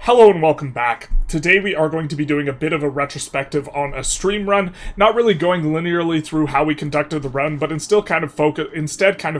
Hello and welcome back. Today we are going to be doing a bit of a retrospective on a stream run, not really going linearly through how we conducted the run, but instead kind of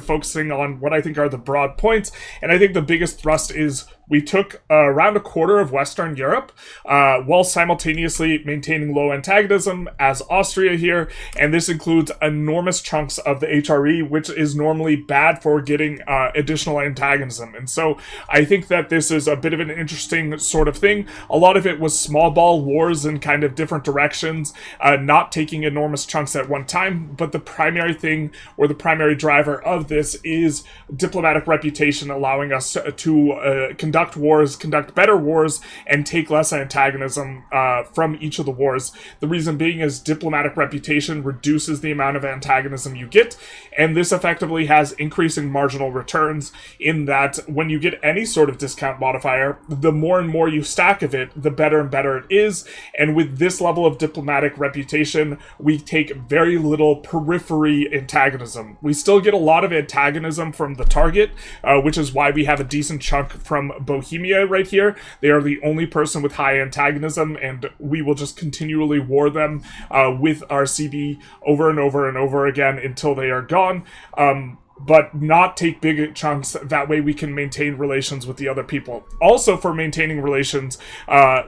focusing on what I think are the broad points. And I think the biggest thrust is we took around a quarter of Western Europe, while simultaneously maintaining low antagonism as Austria here, and this includes enormous chunks of the HRE, which is normally bad for getting additional antagonism. And so I think that this is a bit of an interesting sort of thing. A lot of it was small ball wars in kind of different directions, not taking enormous chunks at one time, but the primary thing, or the primary driver of this, is diplomatic reputation, allowing us to conduct better wars and take less antagonism from each of the wars. The reason being is diplomatic reputation reduces the amount of antagonism you get, and this effectively has increasing marginal returns in that when you get any sort of discount modifier, the more and more you stack of it, the better and better it is. And with this level of diplomatic reputation, we take very little periphery antagonism. We still get a lot of antagonism from the target, which is why we have a decent chunk from Bohemia right here. They are the only person with high antagonism, and we will just continually war them with our CB over and over and over again until they are gone. But not take big chunks. That way we can maintain relations with the other people. Also, for maintaining relations,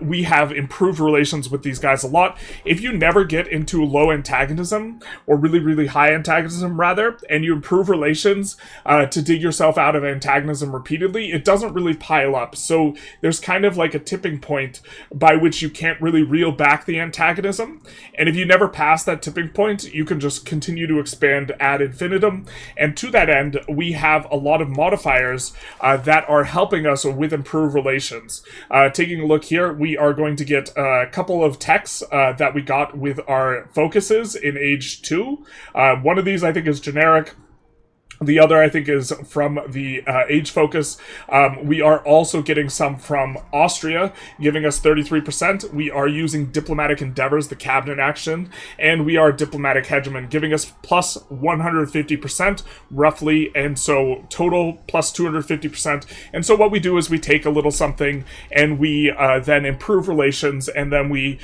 we have improved relations with these guys a lot. If you never get into low antagonism, or really, really high antagonism rather, and you improve relations to dig yourself out of antagonism repeatedly, it doesn't really pile up. So there's kind of like a tipping point by which you can't really reel back the antagonism. And if you never pass that tipping point, you can just continue to expand ad infinitum. And to that end, we have a lot of modifiers that are helping us with improved relations. Taking a look here, we are going to get a couple of techs that we got with our focuses in Age 2. One of these I think is generic. The other, I think, is from the age focus. We are also getting some from Austria, giving us 33%. We are using diplomatic endeavors, the cabinet action, and we are diplomatic hegemon, giving us plus 150%, roughly, and so total plus 250%. And so what we do is we take a little something, and we then improve relations, and then we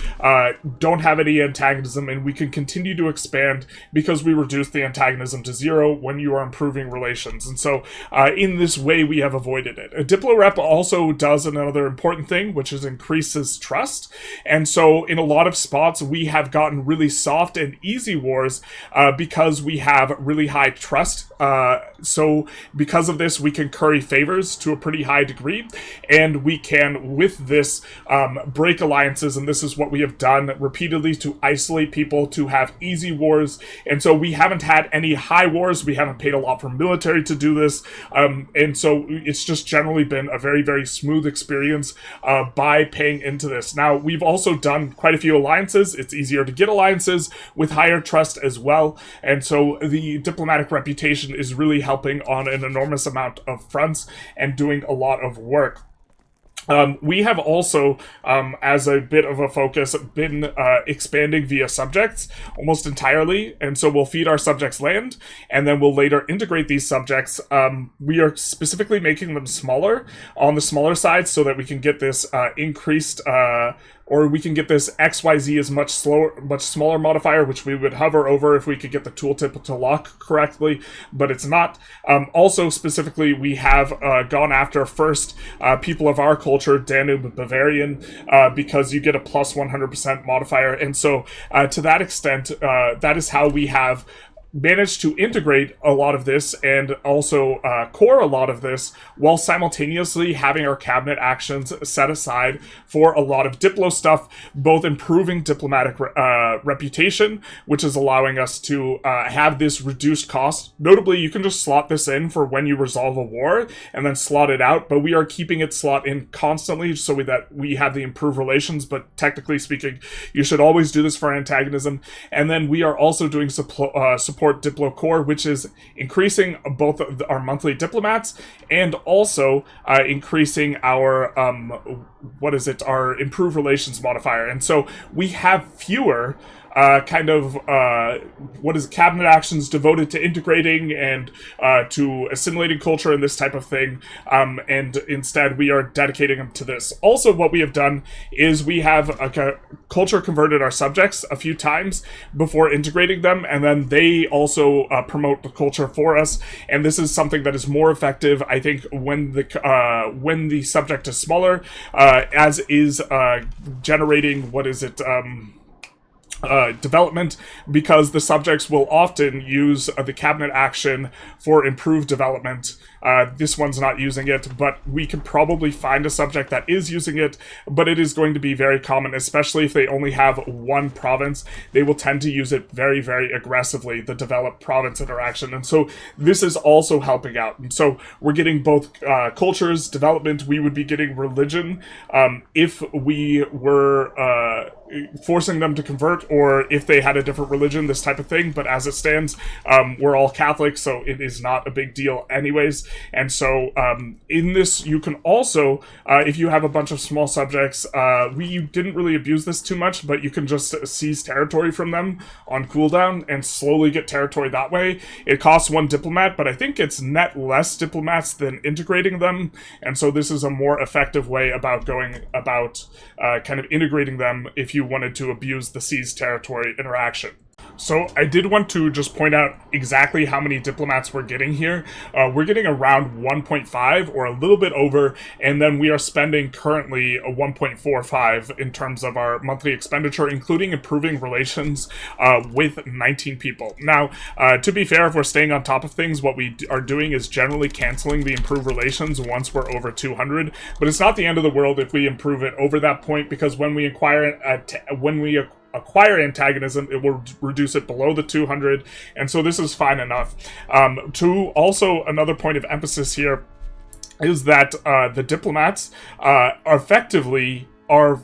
don't have any antagonism, and we can continue to expand because we reduce the antagonism to 0 when you are improving relations. And so in this way we have avoided it. A Diplo rep also does another important thing, which is increases trust. And so in a lot of spots we have gotten really soft and easy wars because we have really high trust. So because of this we can curry favors to a pretty high degree, and we can with this break alliances, and this is what we have done repeatedly to isolate people to have easy wars. And so we haven't had any high wars, we haven't paid a lot for military to do this, and so it's just generally been a very, very smooth experience by paying into this. Now, we've also done quite a few alliances. It's easier to get alliances with higher trust as well, and so the diplomatic reputation is really helping on an enormous amount of fronts and doing a lot of work. We have also, as a bit of a focus, been expanding via subjects almost entirely, and so we'll feed our subjects land, and then we'll later integrate these subjects. We are specifically making them smaller, on the smaller side, so that we can get this increased or we can get this XYZ is much smaller modifier, which we would hover over if we could get the tooltip to lock correctly, but it's not. Also, specifically, we have gone after first people of our culture, Danube Bavarian, because you get a plus 100% modifier, and so to that extent, that is how we have managed to integrate a lot of this and also core a lot of this while simultaneously having our cabinet actions set aside for a lot of Diplo stuff, both improving diplomatic reputation, which is allowing us to have this reduced cost. Notably, you can just slot this in for when you resolve a war and then slot it out, but we are keeping it slot in constantly so that we have the improved relations, but technically speaking, you should always do this for antagonism. And then we are also doing support Diplo Core, which is increasing both our monthly diplomats and also increasing our our improved relations modifier. And so we have fewer cabinet actions devoted to integrating and to assimilating culture and this type of thing, and instead we are dedicating them to this. Also, what we have done is we have culture converted our subjects a few times before integrating them, and then they also promote the culture for us, and this is something that is more effective, I think, when the subject is smaller, as is generating, development, because the subjects will often use the cabinet action for improved development. This one's not using it, but we can probably find a subject that is using it, but it is going to be very common, especially if they only have one province. They will tend to use it very, very aggressively, the developed province interaction, and so this is also helping out. And so we're getting both cultures, development, we would be getting religion if we were forcing them to convert, or if they had a different religion, this type of thing. But as it stands, we're all Catholic, so it is not a big deal anyways. And so in this, you can also, if you have a bunch of small subjects, we didn't really abuse this too much, but you can just seize territory from them on cooldown and slowly get territory that way. It costs 1 diplomat, but I think it's net less diplomats than integrating them, and so this is a more effective way about going about kind of integrating them if you wanted to abuse the seized territory interaction. So I did want to just point out exactly how many diplomats we're getting here. We're getting around 1.5 or a little bit over, and then we are spending currently a 1.45 in terms of our monthly expenditure, including improving relations with 19 people. Now, to be fair, if we're staying on top of things, what we are doing is generally canceling the improved relations once we're over 200, but it's not the end of the world if we improve it over that point, because when we acquire antagonism, it will reduce it below the 200, and so this is fine enough. Also, another point of emphasis here is that the diplomats effectively are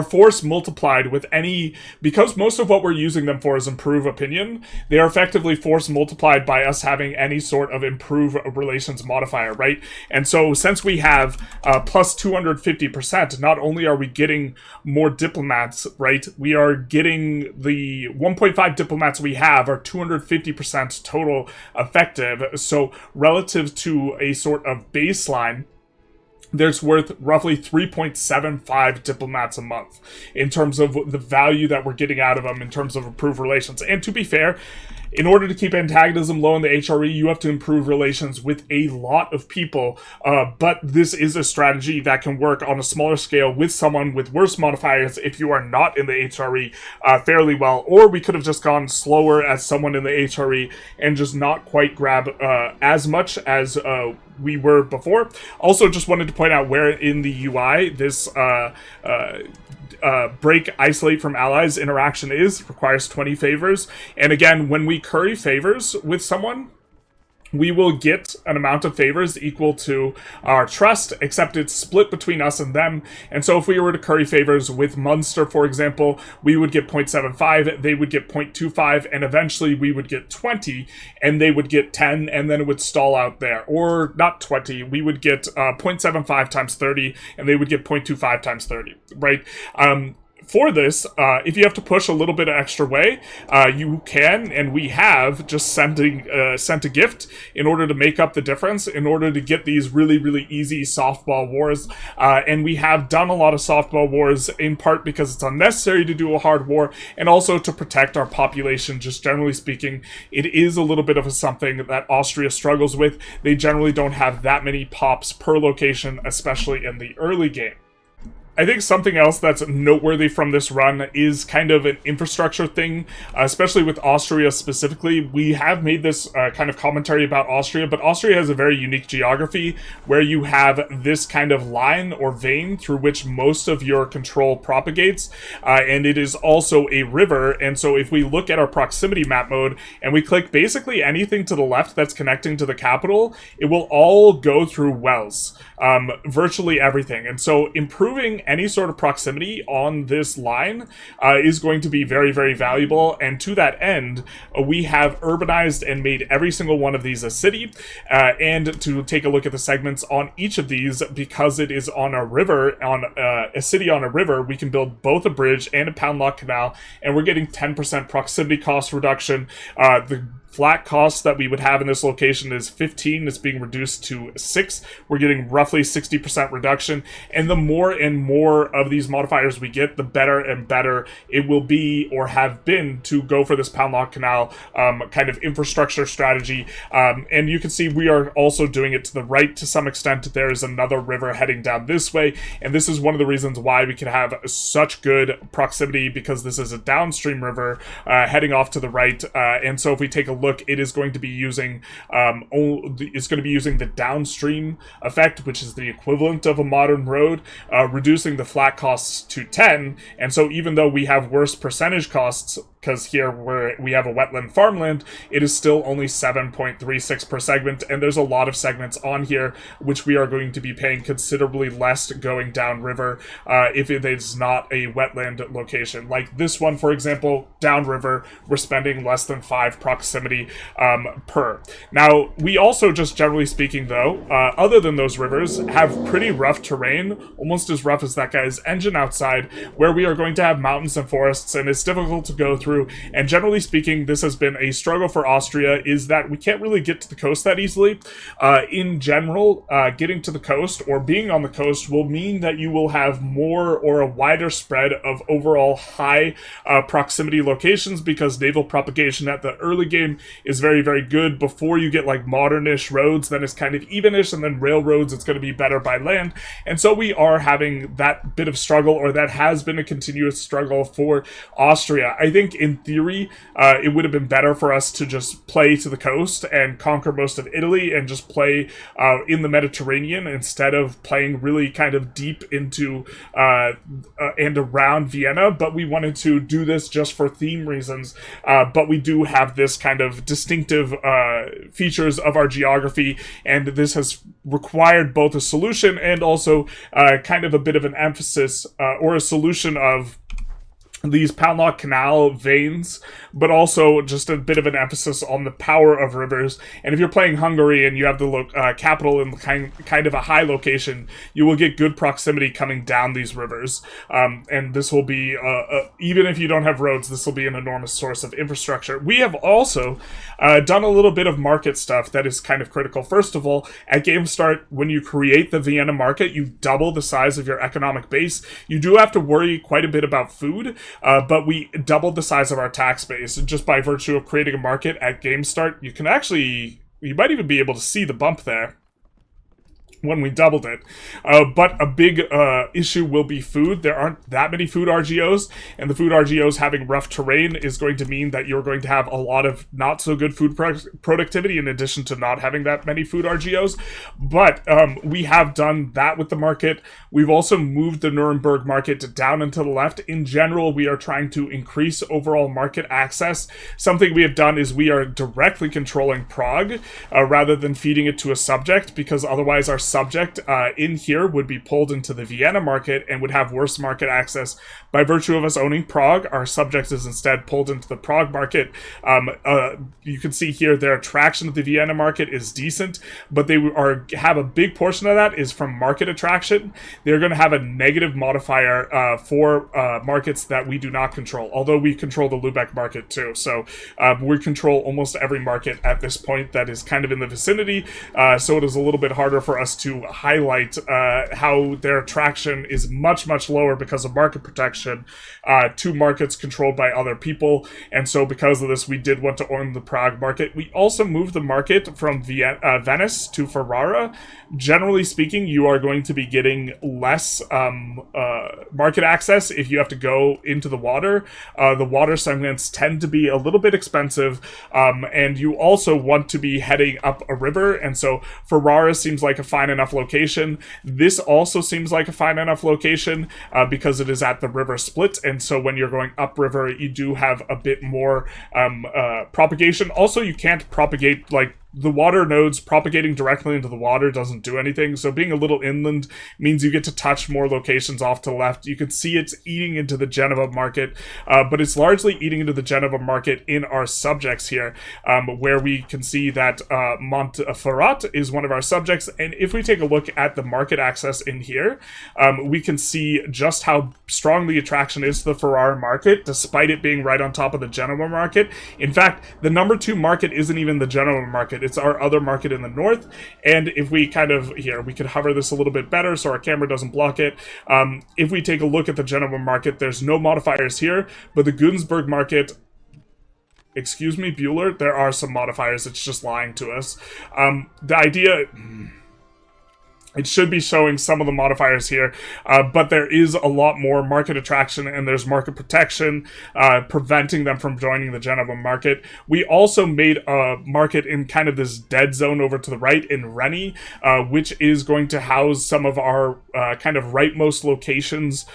force multiplied with because most of what we're using them for is improve opinion, they are effectively force multiplied by us having any sort of improve relations modifier, right? And so since we have plus 250%, not only are we getting more diplomats, right, we are getting the 1.5 diplomats we have are 250% total effective. So relative to a sort of baseline, there's worth roughly 3.75 diplomats a month in terms of the value that we're getting out of them in terms of improved relations. And to be fair, in order to keep antagonism low in the HRE, you have to improve relations with a lot of people, but this is a strategy that can work on a smaller scale with someone with worse modifiers if you are not in the HRE fairly well, or we could have just gone slower as someone in the HRE and just not quite grab as much as we were before. Also, just wanted to point out where in the UI this break isolate from allies interaction requires 20 favors, and again, when we curry favors with someone, we will get an amount of favors equal to our trust, except it's split between us and them. And so if we were to curry favors with Munster, for example, we would get 0.75, they would get 0.25, and eventually we would get 20, and they would get 10, and then it would stall out there. Or not 20, we would get 0.75 times 30, and they would get 0.25 times 30, right? For this, if you have to push a little bit of extra way, you can, and we have, just sent a gift in order to make up the difference, in order to get these really, really easy softball wars. And we have done a lot of softball wars, in part because it's unnecessary to do a hard war, and also to protect our population, just generally speaking. It is a little bit of something that Austria struggles with. They generally don't have that many pops per location, especially in the early game. I think something else that's noteworthy from this run is kind of an infrastructure thing, especially with Austria specifically. We have made this kind of commentary about Austria, but Austria has a very unique geography where you have this kind of line or vein through which most of your control propagates, and it is also a river. And so if we look at our proximity map mode and we click basically anything to the left that's connecting to the capital, it will all go through wells, virtually everything. And so improving any sort of proximity on this line is going to be very, very valuable. And to that end, we have urbanized and made every single one of these a city. And to take a look at the segments on each of these, because it is on a river, on a city on a river, we can build both a bridge and a pound lock canal, and we're getting 10% proximity cost reduction. The flat cost that we would have in this location is 15. It's being reduced to 6. We're getting roughly 60% reduction. And the more and more of these modifiers we get, the better and better it will be, or have been, to go for this pound lock canal kind of infrastructure strategy. And you can see we are also doing it to the right to some extent. There is another river heading down this way. And this is one of the reasons why we can have such good proximity, because this is a downstream river heading off to the right. And so if we take a look, it is going to be using the downstream effect, which is the equivalent of a modern road, reducing the flat costs to 10. And so even though we have worse percentage costs, because here we have a wetland farmland, it is still only 7.36 per segment, and there's a lot of segments on here which we are going to be paying considerably less going downriver if it is not a wetland location. Like this one, for example, downriver, we're spending less than 5 proximity per. Now, we also, just generally speaking though, other than those rivers, have pretty rough terrain, almost as rough as that guy's engine outside, where we are going to have mountains and forests, and it's difficult to go through. And generally speaking, this has been a struggle for Austria, is that we can't really get to the coast that easily. In general, getting to the coast or being on the coast will mean that you will have more or a wider spread of overall high proximity locations, because naval propagation at the early game is very, very good. Before you get like modernish roads, then it's kind of evenish, and then railroads, it's going to be better by land. And so we are having that bit of struggle, or that has been a continuous struggle for Austria. I think in theory, it would have been better for us to just play to the coast and conquer most of Italy and just play in the Mediterranean, instead of playing really kind of deep into and around Vienna. But we wanted to do this just for theme reasons. But we do have this kind of distinctive features of our geography, and this has required both a solution and also kind of a bit of an emphasis or a solution of these pound lock canal veins, but also just a bit of an emphasis on the power of rivers. And if you're playing Hungary and you have the capital in kind of a high location, you will get good proximity coming down these rivers. And this will be, even if you don't have roads, this will be an enormous source of infrastructure. We have also done a little bit of market stuff that is kind of critical. First of all, at game start, when you create the Vienna market, you double the size of your economic base. You do have to worry quite a bit about food, but we doubled the size of our tax base just by virtue of creating a market at game start. You might even be able to see the bump there when we doubled it. But a big issue will be food. There aren't that many food RGOs, and the food RGOs having rough terrain is going to mean that you're going to have a lot of not so good food productivity, in addition to not having that many food RGOs. But we have done that with the market. We've also moved the Nuremberg market down and to the left. In general, we are trying to increase overall market access. Something we have done is we are directly controlling Prague rather than feeding it to a subject, because otherwise our subject in here would be pulled into the Vienna market and would have worse market access. By virtue of us owning Prague, our subject is instead pulled into the Prague market. You can see here their attraction to the Vienna market is decent, but they have a big portion of that is from market attraction. They're going to have a negative modifier for markets that we do not control, although we control the Lubeck market too. So we control almost every market at this point that is kind of in the vicinity, so it is a little bit harder for us to highlight how their attraction is much, much lower because of market protection to markets controlled by other people. And so because of this, we did want to own the Prague market. We also moved the market from Venice to Ferrara. Generally speaking, you are going to be getting less market access if you have to go into the water. The water segments tend to be a little bit expensive, and you also want to be heading up a river, and so Ferrara seems like a fine enough location. This also seems like a fine enough location because it is at the river split, and so when you're going upriver, you do have a bit more propagation. Also, you can't propagate like the water nodes propagating directly into the water doesn't do anything. So being a little inland means you get to touch more locations off to the left. You can see it's eating into the Genova market, but it's largely eating into the Genova market in our subjects here, where we can see that Montferrat is one of our subjects. And if we take a look at the market access in here, we can see just how strong the attraction is to the Ferrara market, despite it being right on top of the Genova market. In fact, the number 2 market isn't even the Genova market. It's our other market in the north. And if we kind of, here, we could hover this a little bit better so our camera doesn't block it. If we take a look at the Genova market, there's no modifiers here, but the Günzburg market, excuse me, Bueller, there are some modifiers. It's just lying to us. The idea... It should be showing some of the modifiers here, but there is a lot more market attraction and there's market protection, preventing them from joining the Genova market. We also made a market in kind of this dead zone over to the right in Rennes, which is going to house some of our kind of rightmost locations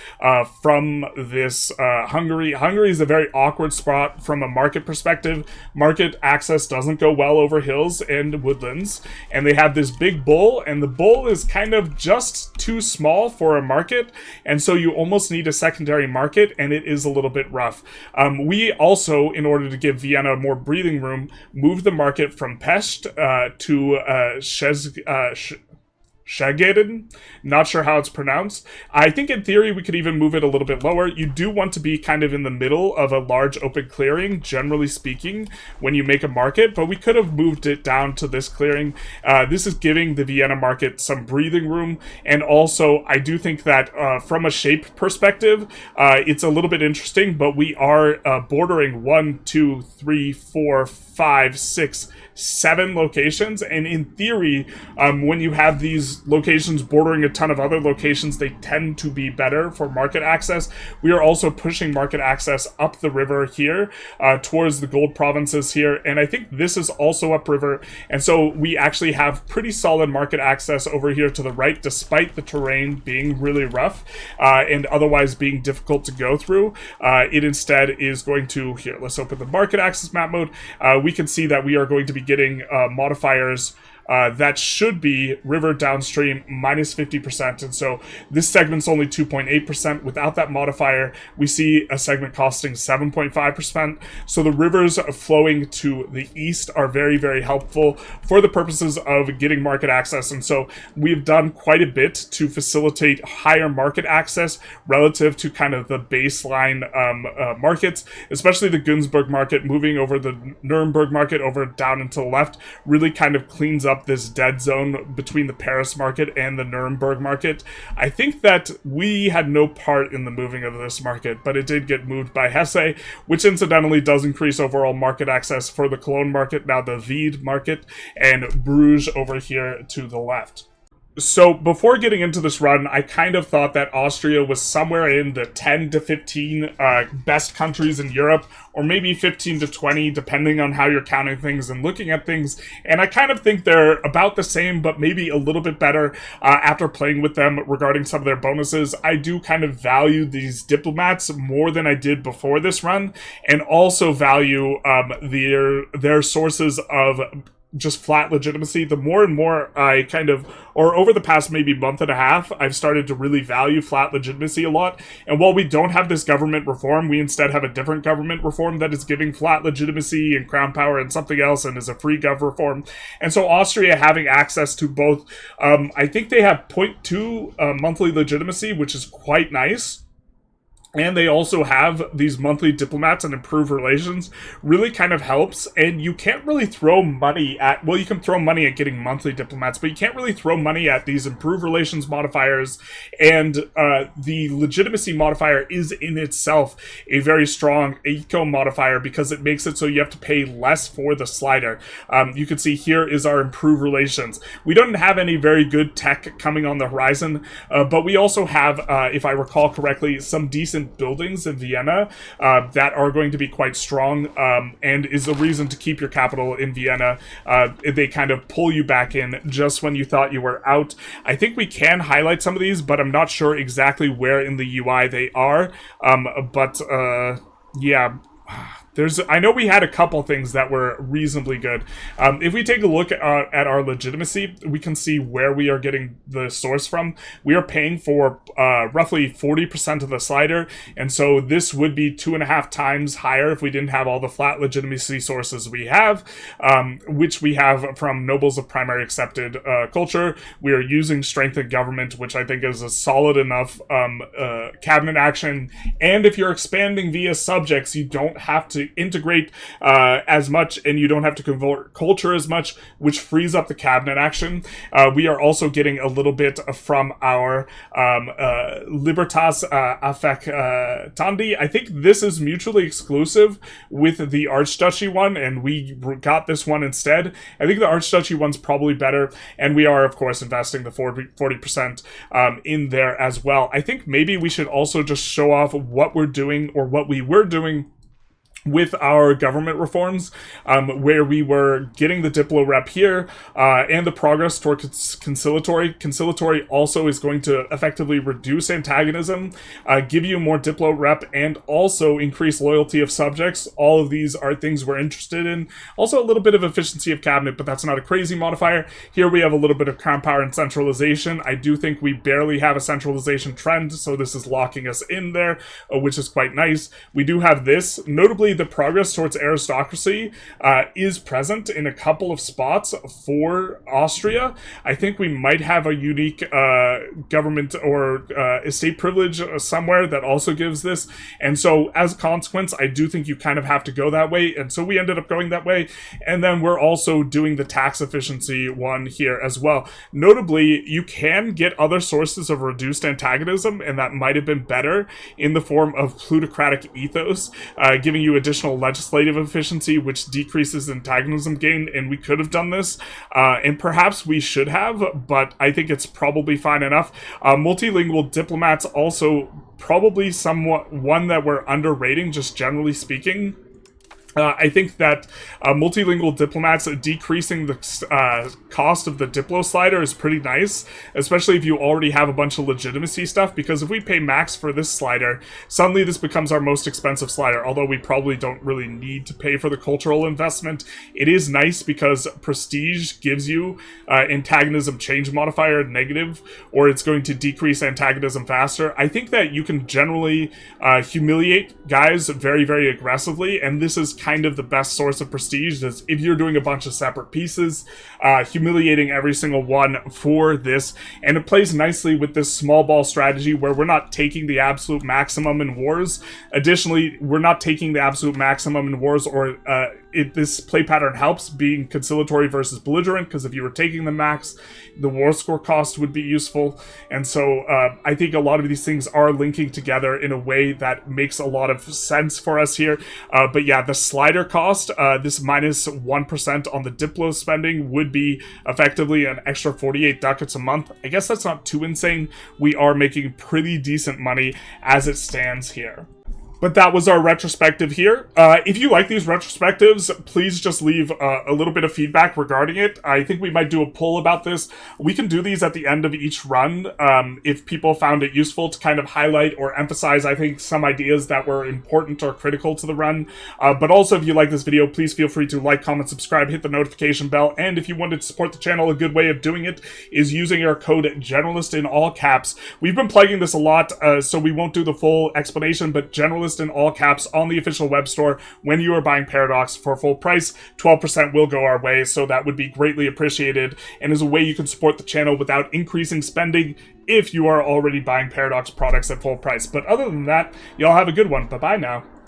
from this Hungary. Hungary is a very awkward spot from a market perspective. Market access doesn't go well over hills and woodlands, and they have this big bull, and the bull is kind of just too small for a market, and so you almost need a secondary market, and it is a little bit rough. We also, in order to give Vienna more breathing room, moved the market from Pest to Szegeden, not sure how it's pronounced. I think in theory we could even move it a little bit lower. You do want to be kind of in the middle of a large open clearing, generally speaking, when you make a market, but we could have moved it down to this clearing. This is giving the Vienna market some breathing room, and also I do think that from a shape perspective, it's a little bit interesting, but we are bordering 1, 2, 3, 4, 5, 6, 7 locations, and in theory, when you have these locations bordering a ton of other locations, they tend to be better for market access. We are also pushing market access up the river here, towards the gold provinces here, and I think this is also upriver, and so we actually have pretty solid market access over here to the right, despite the terrain being really rough, and otherwise being difficult to go through. It instead is going to, here, let's open the market access map mode. We can see that we are going to be getting modifiers that should be river downstream minus 50%, and so this segment's only 2.8%. Without that modifier, we see a segment costing 7.5%. So the rivers flowing to the east are very, very helpful for the purposes of getting market access, and so we've done quite a bit to facilitate higher market access relative to kind of the baseline markets, especially the Günzburg market. Moving over the Nuremberg market over down and to the left really kind of cleans up this dead zone between the Paris market and the Nuremberg market. I think that we had no part in the moving of this market, but it did get moved by Hesse, which incidentally does increase overall market access for the Cologne market, now the Wied market, and Bruges over here to the left. So before getting into this run, I kind of thought that Austria was somewhere in the 10 to 15 best countries in Europe, or maybe 15 to 20, depending on how you're counting things and looking at things. And I kind of think they're about the same, but maybe a little bit better after playing with them regarding some of their bonuses. I do kind of value these diplomats more than I did before this run, and also value their sources of just flat legitimacy. The more and more I kind of, or over the past maybe month and a half, I've started to really value flat legitimacy a lot. And while we don't have this government reform, we instead have a different government reform that is giving flat legitimacy and crown power and something else, and is a free gov reform. And so Austria having access to both, I think they have 0.2 monthly legitimacy, which is quite nice. And they also have these monthly diplomats and improved relations, really kind of helps. And you can't really throw money at, well, you can throw money at getting monthly diplomats, but you can't really throw money at these improved relations modifiers. And the legitimacy modifier is in itself a very strong eco modifier, because it makes it so you have to pay less for the slider. You can see here is our improved relations. We don't have any very good tech coming on the horizon, but we also have, if I recall correctly, some decent buildings in Vienna that are going to be quite strong, and is a reason to keep your capital in Vienna. They kind of pull you back in just when you thought you were out. I think we can highlight some of these, but I'm not sure exactly where in the UI they are. Yeah. I know we had a couple things that were reasonably good. If we take a look at our legitimacy, we can see where we are getting the source from. We are paying for roughly 40% of the slider, and so this would be 2.5 times higher if we didn't have all the flat legitimacy sources we have, which we have from nobles of primary accepted culture. We are using strength in government, which I think is a solid enough cabinet action, and if you're expanding via subjects, you don't have to integrate as much, and you don't have to convert culture as much, which frees up the cabinet action. We are also getting a little bit from our Libertas Affectandi. I think this is mutually exclusive with the Archduchy one, and we got this one instead. I think the Archduchy one's probably better, and we are, of course, investing the 40% in there as well. I think maybe we should also just show off what we're doing, or what we were doing with our government reforms, where we were getting the Diplo rep here, and the progress toward conciliatory. Conciliatory also is going to effectively reduce antagonism, give you more Diplo rep, and also increase loyalty of subjects. All of these are things we're interested in. Also a little bit of efficiency of cabinet, but that's not a crazy modifier. Here we have a little bit of crown power and centralization. I do think we barely have a centralization trend, so this is locking us in there, which is quite nice. We do have this, notably the progress towards aristocracy is present in a couple of spots for Austria. I think we might have a unique government or estate privilege somewhere that also gives this, and so as a consequence, I do think you kind of have to go that way, and so we ended up going that way. And then we're also doing the tax efficiency one here as well. Notably, you can get other sources of reduced antagonism, and that might have been better in the form of plutocratic ethos, giving you additional legislative efficiency, which decreases antagonism gain, and we could have done this, and perhaps we should have, but I think it's probably fine enough. Multilingual diplomats also probably somewhat one that we're underrating, just generally speaking. I think that multilingual diplomats decreasing the cost of the Diplo slider is pretty nice, especially if you already have a bunch of legitimacy stuff, because if we pay max for this slider, suddenly this becomes our most expensive slider, although we probably don't really need to pay for the cultural investment. It is nice because prestige gives you antagonism change modifier negative, or it's going to decrease antagonism faster. I think that you can generally humiliate guys very, very aggressively, and this is kind of the best source of prestige, is if you're doing a bunch of separate pieces, humiliating every single one for this. And it plays nicely with this small ball strategy where we're not taking the absolute maximum in wars. Additionally, we're not taking the absolute maximum in wars, or this play pattern helps being conciliatory versus belligerent, because if you were taking the max, the war score cost would be useful. And so I think a lot of these things are linking together in a way that makes a lot of sense for us here. But yeah, the slider cost, this minus 1% on the Diplo spending would be effectively an extra 48 ducats a month. I guess that's not too insane. We are making pretty decent money as it stands here. But that was our retrospective here. If you like these retrospectives, please just leave a little bit of feedback regarding it. I think we might do a poll about this. We can do these at the end of each run if people found it useful to kind of highlight or emphasize, I think, some ideas that were important or critical to the run. But also, if you like this video, please feel free to like, comment, subscribe, hit the notification bell. And if you wanted to support the channel, a good way of doing it is using our code Generalist in all caps. We've been plugging this a lot, so we won't do the full explanation, but Generalist in all caps on the official web store when you are buying Paradox for full price. 12% will go our way, so that would be greatly appreciated, and is a way you can support the channel without increasing spending if you are already buying Paradox products at full price. But other than that, y'all have a good one. Bye-bye now.